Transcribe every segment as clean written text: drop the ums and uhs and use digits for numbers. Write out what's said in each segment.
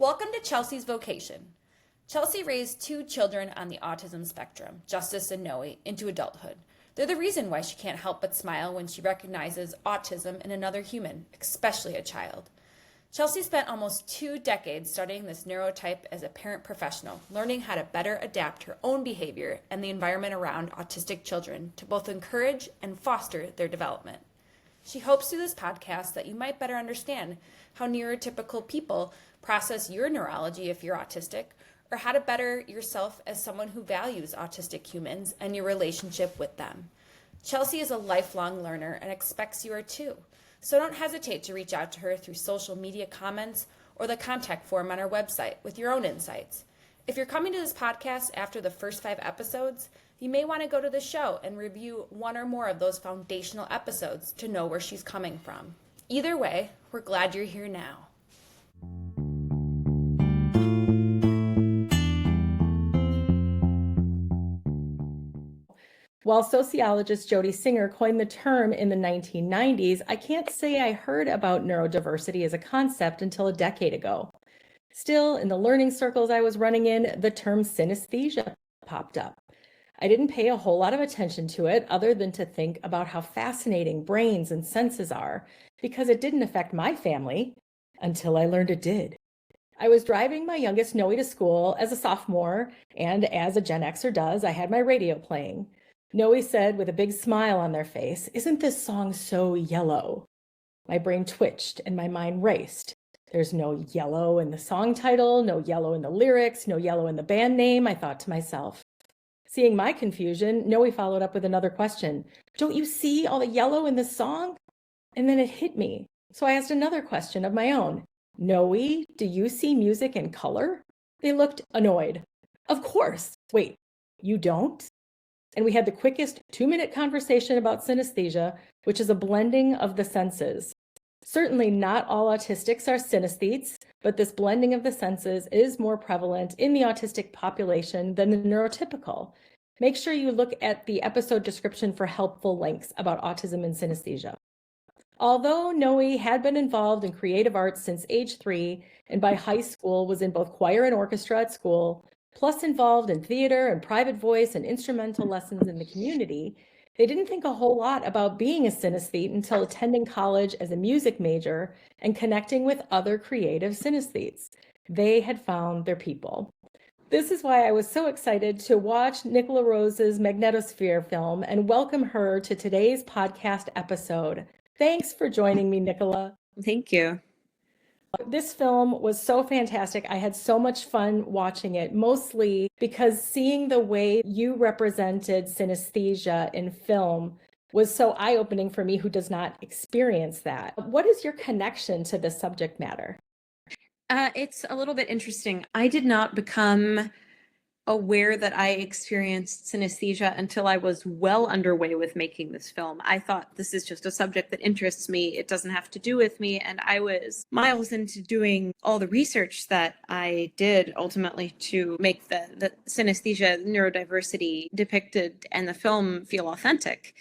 Welcome to Chelsea's Vocation. Chelsea raised two children on the autism spectrum, Justice and Noe, into adulthood. They're the reason why she can't help but smile when she recognizes autism in another human, especially a child. Chelsea spent almost 2 decades studying this neurotype as a parent professional, learning how to better adapt her own behavior and the environment around autistic children to both encourage and foster their development. She hopes through this podcast that you might better understand how neurotypical people process your neurology if you're autistic, or how to better yourself as someone who values autistic humans and your relationship with them. Chelsea is a lifelong learner and expects you are too. So don't hesitate to reach out to her through social media comments or the contact form on our website with your own insights. If you're coming to this podcast after the first 5 episodes, you may want to go to the show and review one or more of those foundational episodes to know where she's coming from. Either way, we're glad you're here now. While sociologist Jody Singer coined the term in the 1990s, I can't say I heard about neurodiversity as a concept until a decade ago. Still, in the learning circles I was running in, the term synesthesia popped up. I didn't pay a whole lot of attention to it other than to think about how fascinating brains and senses are, because it didn't affect my family until I learned it did. I was driving my youngest Noe to school as a sophomore, and as a Gen Xer does, I had my radio playing. Noe said with a big smile on their face, "Isn't this song so yellow?" My brain twitched and my mind raced. There's no yellow in the song title, no yellow in the lyrics, no yellow in the band name, I thought to myself. Seeing my confusion, Noe followed up with another question. "Don't you see all the yellow in this song?" And then it hit me. So I asked another question of my own. "Noe, do you see music in color?" They looked annoyed. "Of course. Wait, you don't?" And we had the quickest 2-minute conversation about synesthesia, which is a blending of the senses. Certainly not all autistics are synesthetes, but this blending of the senses is more prevalent in the autistic population than the neurotypical. Make sure you look at the episode description for helpful links about autism and synesthesia. Although Noe had been involved in creative arts since age 3, and by high school was in both choir and orchestra at school, plus involved in theater and private voice and instrumental lessons in the community, they didn't think a whole lot about being a synesthete until attending college as a music major and connecting with other creative synesthetes. They had found their people. This is why I was so excited to watch Nicola Rose's Magnetosphere film and welcome her to today's podcast episode. Thanks for joining me, Nicola. Thank you. This film was so fantastic. I had so much fun watching it, mostly because seeing the way you represented synesthesia in film was so eye-opening for me who does not experience that. What is your connection to this subject matter? It's a little bit interesting. I did not become aware that I experienced synesthesia until I was well underway with making this film. I thought this is just a subject that interests me. It doesn't have to do with me. And I was miles into doing all the research that I did ultimately to make the synesthesia neurodiversity depicted and the film feel authentic.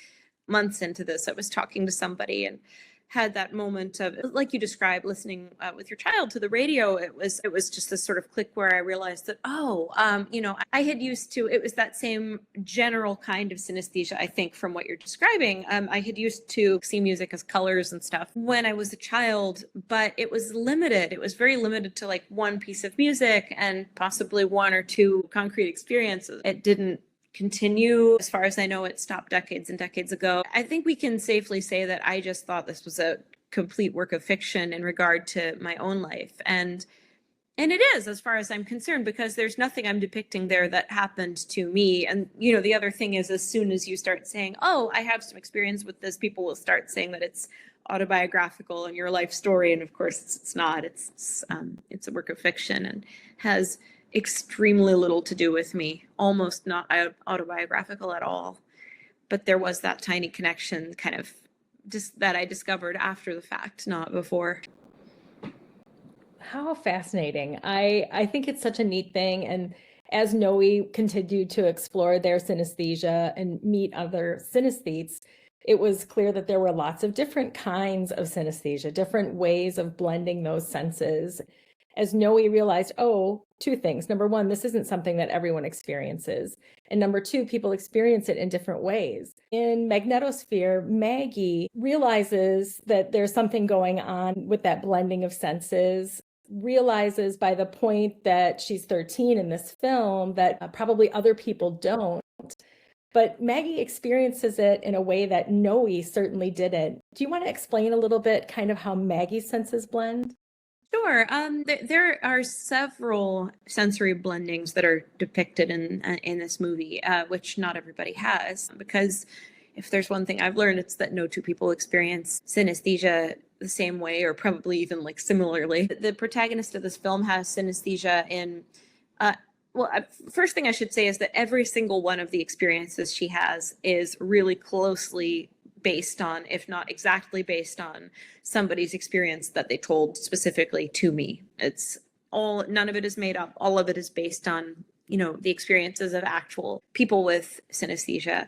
Months into this, I was talking to somebody and had that moment of, like you described, listening with your child to the radio. It was just this sort of click where I realized that, I had used to, it was that same general kind of synesthesia, I think, from what you're describing. I had used to see music as colors and stuff when I was a child, but it was limited. It was very limited to like one piece of music and possibly 1 or 2 concrete experiences. It didn't continue. As far as I know, it stopped decades and decades ago. I think we can safely say that I just thought this was a complete work of fiction in regard to my own life. And it is, as far as I'm concerned, because there's nothing I'm depicting there that happened to me. And, the other thing is, as soon as you start saying, oh, I have some experience with this, people will start saying that it's autobiographical and your life story. And of course, it's not. It's a work of fiction and has extremely little to do with me, almost not autobiographical at all. But there was that tiny connection kind of just that I discovered after the fact, not before. How fascinating. I think it's such a neat thing. And as Noe continued to explore their synesthesia and meet other synesthetes, it was clear that there were lots of different kinds of synesthesia, different ways of blending those senses. as Noe realized, oh, two things. Number one, this isn't something that everyone experiences. And number two, people experience it in different ways. In Magnetosphere, Maggie realizes that there's something going on with that blending of senses, realizes by the point that she's 13 in this film that probably other people don't. But Maggie experiences it in a way that Noe certainly didn't. Do you want to explain a little bit kind of how Maggie's senses blend? Sure. There are several sensory blendings that are depicted in this movie, which not everybody has. Because if there's one thing I've learned, it's that no two people experience synesthesia the same way, or probably even like similarly. The protagonist of this film has synesthesia in. First thing I should say is that every single one of the experiences she has is really closely based on, if not exactly based on, somebody's experience that they told specifically to me. It's all, none of it is made up. All of it is based on, the experiences of actual people with synesthesia.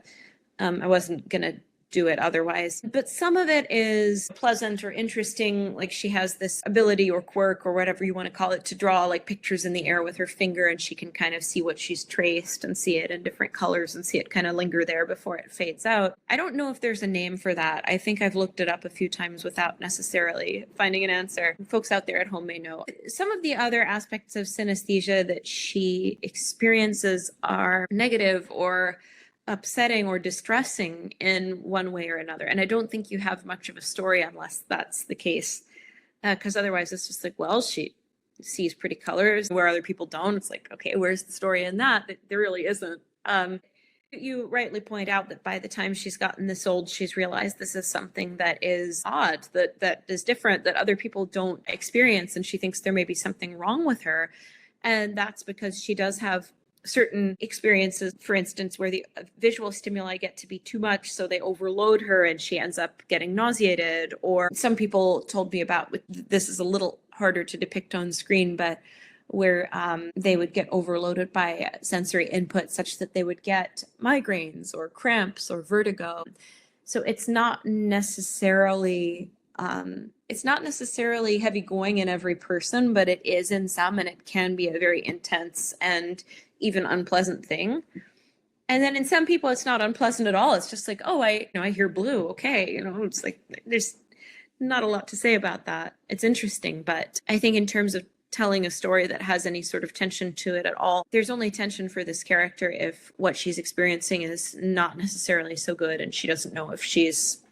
I wasn't going to do it otherwise. But some of it is pleasant or interesting. Like she has this ability or quirk or whatever you want to call it to draw like pictures in the air with her finger, and she can kind of see what she's traced and see it in different colors and see it kind of linger there before it fades out. I don't know if there's a name for that. I think I've looked it up a few times without necessarily finding an answer. Folks out there at home may know. Some of the other aspects of synesthesia that she experiences are negative or upsetting or distressing in one way or another. And I don't think you have much of a story unless that's the case. Because otherwise it's just like, well, she sees pretty colors where other people don't. It's like, okay, where's the story in that? There really isn't. You rightly point out that by the time she's gotten this old, she's realized this is something that is odd, that is different, that other people don't experience. And she thinks there may be something wrong with her. And that's because she does have certain experiences, for instance, where the visual stimuli get to be too much, so they overload her and she ends up getting nauseated. Or some people told me about, this is a little harder to depict on screen, but where they would get overloaded by sensory input such that they would get migraines or cramps or vertigo. So it's not necessarily heavy going in every person, but it is in some, and it can be a very intense and even unpleasant thing. And then in some people, it's not unpleasant at all. It's just like, oh, I hear blue. Okay. It's like, there's not a lot to say about that. It's interesting, but I think in terms of telling a story that has any sort of tension to it at all, there's only tension for this character if what she's experiencing is not necessarily so good, and she doesn't know if she's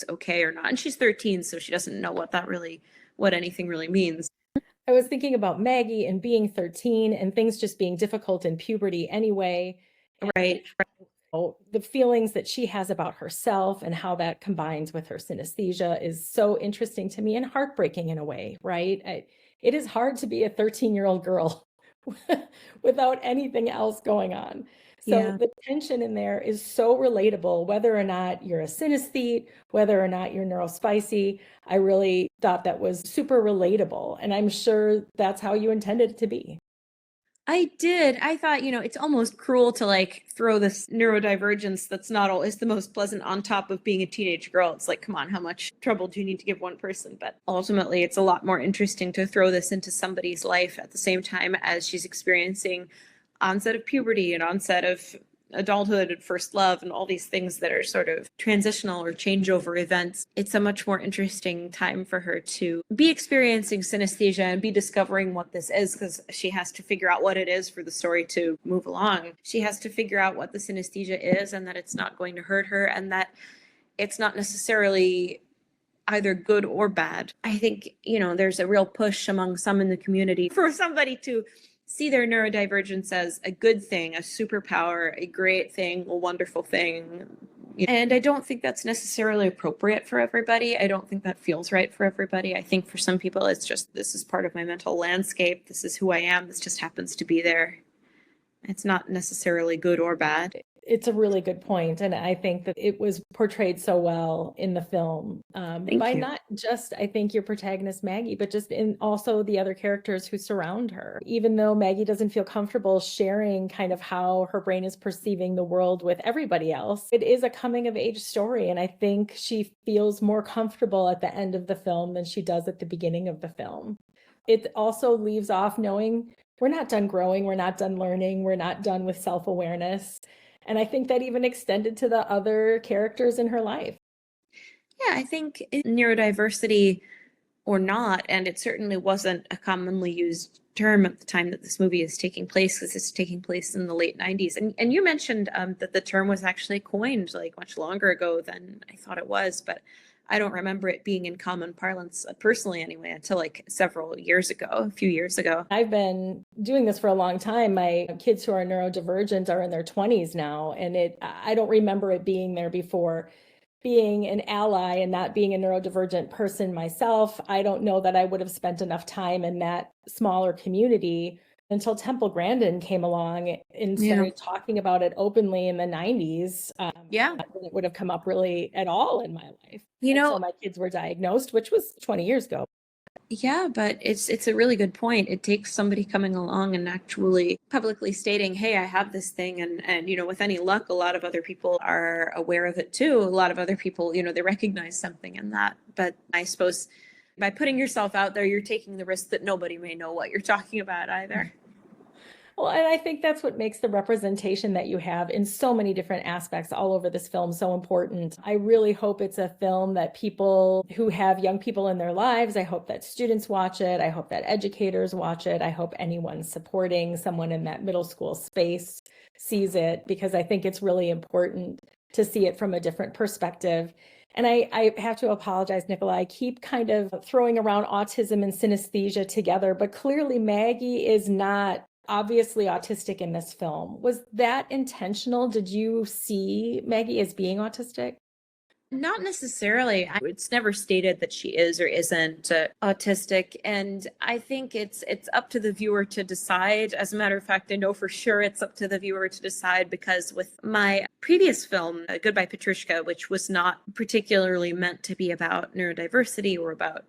okay or not. And she's 13, so she doesn't know what anything really means. I was thinking about Maggie and being 13 and things just being difficult in puberty anyway. Right. The feelings that she has about herself and how that combines with her synesthesia is so interesting to me and heartbreaking in a way, right? It is hard to be a 13-year-old girl without anything else going on. So Yeah. the tension in there is so relatable, whether or not you're a synesthete, whether or not you're neurospicy. I really thought that was super relatable. And I'm sure that's how you intended it to be. I did. I thought, it's almost cruel to like throw this neurodivergence that's not always the most pleasant on top of being a teenage girl. It's like, come on, how much trouble do you need to give one person? But ultimately, it's a lot more interesting to throw this into somebody's life at the same time as she's experiencing onset of puberty and onset of adulthood and first love and all these things that are sort of transitional or changeover events. It's a much more interesting time for her to be experiencing synesthesia and be discovering what this is, because she has to figure out what it is for the story to move along. She has to figure out what the synesthesia is and that it's not going to hurt her and that it's not necessarily either good or bad. I think, there's a real push among some in the community for somebody to see their neurodivergence as a good thing, a superpower, a great thing, a wonderful thing. And I don't think that's necessarily appropriate for everybody. I don't think that feels right for everybody. I think for some people, it's just, this is part of my mental landscape. This is who I am. This just happens to be there. It's not necessarily good or bad. It's a really good point. And I think that it was portrayed so well in the film by not just, I think, your protagonist, Maggie, but just in also the other characters who surround her. Even though Maggie doesn't feel comfortable sharing kind of how her brain is perceiving the world with everybody else, it is a coming of age story. And I think she feels more comfortable at the end of the film than she does at the beginning of the film. it also leaves off knowing we're not done growing, we're not done learning, we're not done with self-awareness. And I think that even extended to the other characters in her life. Yeah, I think neurodiversity or not, and it certainly wasn't a commonly used term at the time that this movie is taking place, because it's taking place in the late 90s. And you mentioned that the term was actually coined like much longer ago than I thought it was, but I don't remember it being in common parlance, personally anyway, until like several years ago, a few years ago. I've been doing this for a long time. My kids who are neurodivergent are in their 20s now, and I don't remember it being there before. Being an ally and not being a neurodivergent person myself, I don't know that I would have spent enough time in that smaller community until Temple Grandin came along and started talking about it openly in the 90s. Yeah. It would have come up really at all in my life. You know, until my kids were diagnosed, which was 20 years ago. Yeah, but it's a really good point. It takes somebody coming along and actually publicly stating, "Hey, I have this thing," and you know, with any luck, a lot of other people are aware of it too. A lot of other people, you know, they recognize something in that. But I suppose by putting yourself out there, you're taking the risk that nobody may know what you're talking about either. Well, and I think that's what makes the representation that you have in so many different aspects all over this film so important. I really hope it's a film that people who have young people in their lives, I hope that students watch it. I hope that educators watch it. I hope anyone supporting someone in that middle school space sees it, because I think it's really important to see it from a different perspective. And I have to apologize, Nicola. I keep kind of throwing around autism and synesthesia together, but clearly Maggie is not obviously autistic in this film. Was that intentional? Did you see Maggie as being autistic? Not necessarily. It's never stated that she is or isn't autistic, and I think it's up to the viewer to decide. As a matter of fact, I know for sure it's up to the viewer to decide, because with my previous film, Goodbye Petrushka, which was not particularly meant to be about neurodiversity or about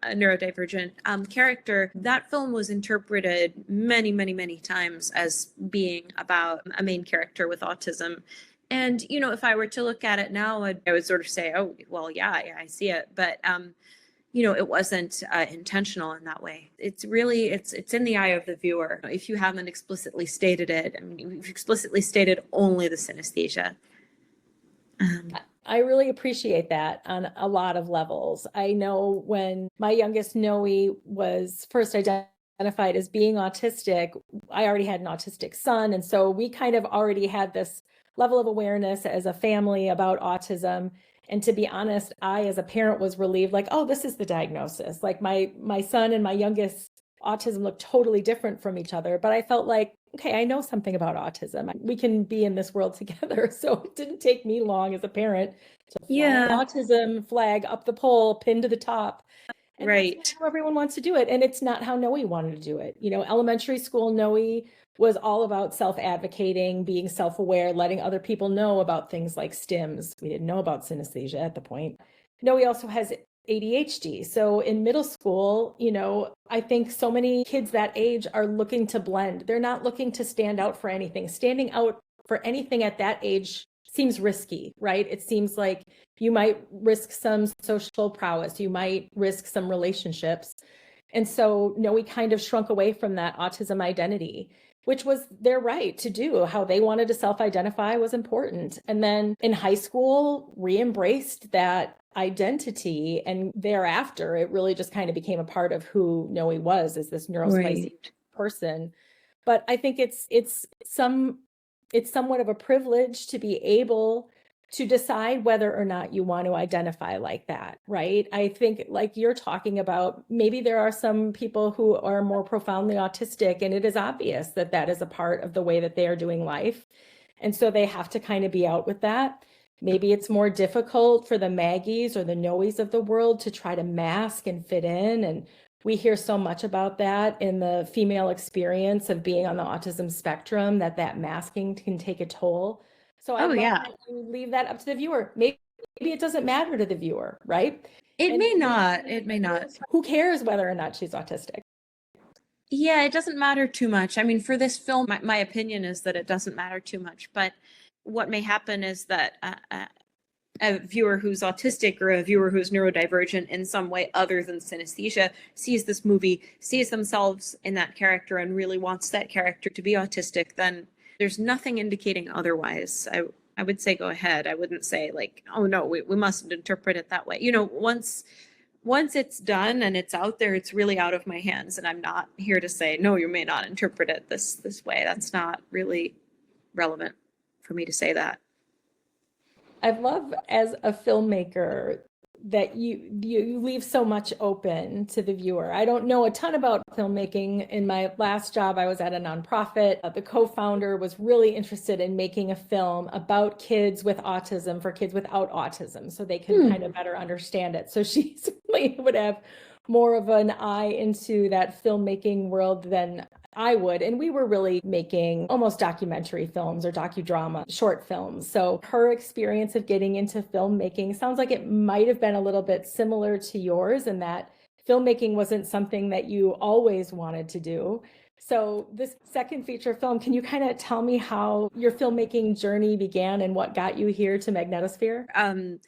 a neurodivergent character, that film was interpreted many, many, many times as being about a main character with autism. And, you know, if I were to look at it now, I would sort of say, oh, well, yeah, I see it. But, you know, it wasn't intentional in that way. It's really, it's in the eye of the viewer. If you haven't explicitly stated it, I mean, you've explicitly stated only the synesthesia. I really appreciate that on a lot of levels. I know when my youngest Noe was first identified as being autistic, I already had an autistic son. And so we kind of already had this level of awareness as a family about autism. And to be honest, I, as a parent, was relieved, like, oh, this is the diagnosis. Like my son and my youngest autism look totally different from each other. But I felt like, okay, I know something about autism. We can be in this world together. So it didn't take me long as a parent to fly autism flag up the pole, pinned to the top. And right. That's how everyone wants to do it. And it's not how Noe wanted to do it. You know, elementary school Noe was all about self-advocating, being self-aware, letting other people know about things like stims. We didn't know about synesthesia at the point. Noe also has ADHD. So in middle school, you know, I think so many kids that age are looking to blend. They're not looking to stand out for anything. Standing out for anything at that age seems risky, right? It seems like you might risk some social prowess. You might risk some relationships. And so Noe kind of shrunk away from that autism identity, which was their right to do. How they wanted to self-identify was important. And then in high school, re-embraced that identity. And thereafter, it really just kind of became a part of who Noe was, as this neurospicy person. But I think it's somewhat of a privilege to be able to decide whether or not you want to identify like that, right? I think, like you're talking about, maybe there are some people who are more profoundly autistic, and it is obvious that that is a part of the way that they are doing life. And so they have to kind of be out with that. Maybe it's more difficult for the Maggies or the Noes of the world to try to mask and fit in. And we hear so much about that in the female experience of being on the autism spectrum, that masking can take a toll. So I love that you leave that up to the viewer. Maybe it doesn't matter to the viewer, right? It may not. It may not. Who cares whether or not she's autistic? Yeah, it doesn't matter too much. I mean, for this film, my opinion is that it doesn't matter too much. But what may happen is that a viewer who's autistic or a viewer who's neurodivergent in some way other than synesthesia sees this movie, sees themselves in that character, and really wants that character to be autistic, then there's nothing indicating otherwise. I would say go ahead. I wouldn't say like, oh no, we mustn't interpret it that way. You know, once it's done and it's out there, it's really out of my hands. And I'm not here to say, no, you may not interpret it this way. That's not really relevant for me to say that. I love as a filmmaker that you leave so much open to the viewer. I don't know a ton about filmmaking. In my last job, I was at a nonprofit. The co-founder was really interested in making a film about kids with autism for kids without autism, so they can kind of better understand it. So she certainly would have more of an eye into that filmmaking world than I would. And we were really making almost documentary films or docudrama short films. So her experience of getting into filmmaking sounds like it might have been a little bit similar to yours, in that filmmaking wasn't something that you always wanted to do. So this second feature film, can you kind of tell me how your filmmaking journey began and what got you here to Magnetosphere?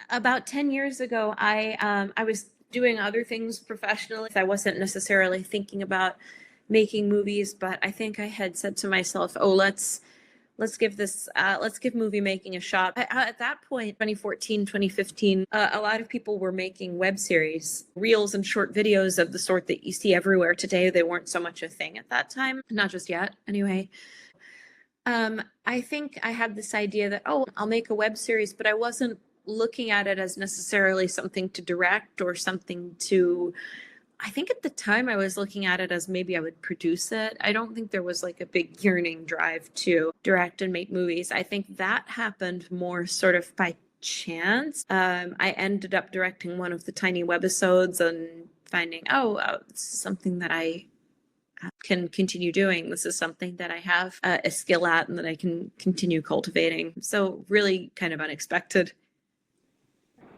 About 10 years ago, I was doing other things professionally. I wasn't necessarily thinking about making movies, but I think I had said to myself, oh, let's give movie making a shot. At that point, 2014, 2015, a lot of people were making web series, reels and short videos of the sort that you see everywhere today. They weren't so much a thing at that time, not just yet, anyway. I think I had this idea that, oh, I'll make a web series, but I wasn't looking at it as necessarily something to direct or something to, I think at the time I was looking at it as maybe I would produce it. I don't think there was like a big yearning drive to direct and make movies. I think that happened more sort of by chance. I ended up directing one of the tiny webisodes and finding, this is something that I can continue doing. This is something that I have a skill at and that I can continue cultivating. So really kind of unexpected.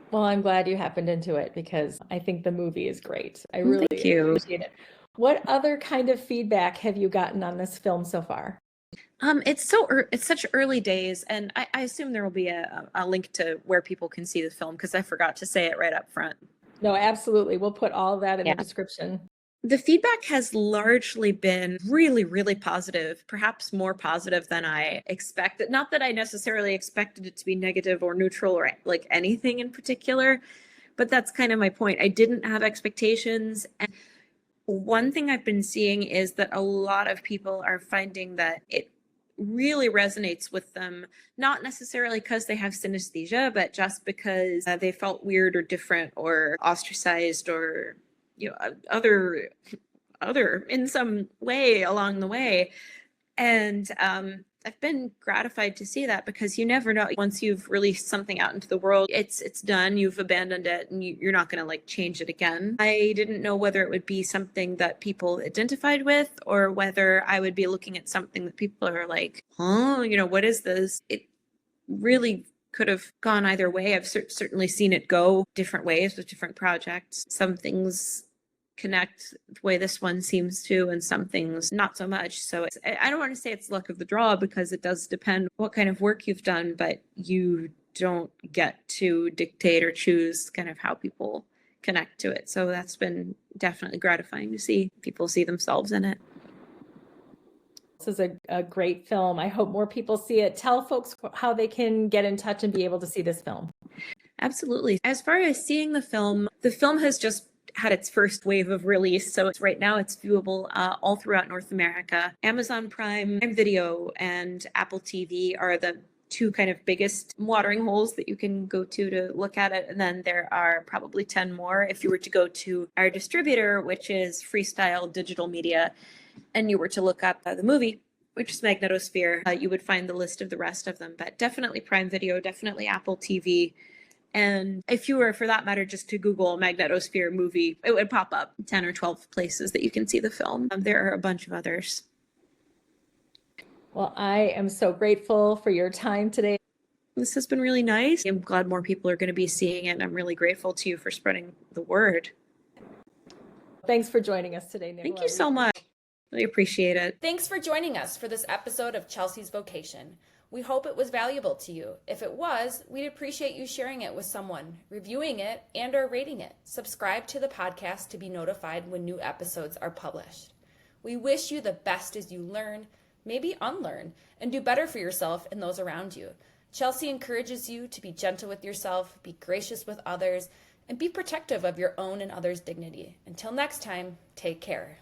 Well, I'm glad you happened into it because I think the movie is great. I really appreciate it. What other kind of feedback have you gotten on this film so far? It's such early days, and I assume there will be a link to where people can see the film because I forgot to say it right up front. No, absolutely. We'll put all of that in the description. The feedback has largely been really, really positive, perhaps more positive than I expected. Not that I necessarily expected it to be negative or neutral or like anything in particular, but that's kind of my point. I didn't have expectations. And one thing I've been seeing is that a lot of people are finding that it really resonates with them, not necessarily because they have synesthesia, but just because they felt weird or different or ostracized or other in some way along the way. And I've been gratified to see that because you never know, once you've released something out into the world, it's done, you've abandoned it, and you're not going to like change it again. I didn't know whether it would be something that people identified with or whether I would be looking at something that people are like, what is this? It really could have gone either way. I've certainly seen it go different ways with different projects. Some things connect the way this one seems to, and some things not so much. So I don't want to say it's luck of the draw because it does depend what kind of work you've done, but you don't get to dictate or choose kind of how people connect to it. So that's been definitely gratifying to see people see themselves in it. This is a great film. I hope more people see it. Tell folks how they can get in touch and be able to see this film. Absolutely. As far as seeing the film has just had its first wave of release. So right now it's viewable all throughout North America. Amazon Prime Video and Apple TV are the two kind of biggest watering holes that you can go to look at it. And then there are probably 10 more if you were to go to our distributor, which is Freestyle Digital Media, and you were to look up the movie, which is Magnetosphere, you would find the list of the rest of them. But definitely Prime Video, definitely Apple TV. And if you were, for that matter, just to Google Magnetosphere movie, it would pop up 10 or 12 places that you can see the film. There are a bunch of others. Well, I am so grateful for your time today. This has been really nice. I'm glad more people are going to be seeing it, and I'm really grateful to you for spreading the word. Thanks for joining us today, Nicola. Thank you so much. Really appreciate it. Thanks for joining us for this episode of Chelsea's Vocation. We hope it was valuable to you. If it was, we'd appreciate you sharing it with someone, reviewing it, and/or rating it. Subscribe to the podcast to be notified when new episodes are published. We wish you the best as you learn, maybe unlearn, and do better for yourself and those around you. Chelsea encourages you to be gentle with yourself, be gracious with others, and be protective of your own and others' dignity. Until next time, take care.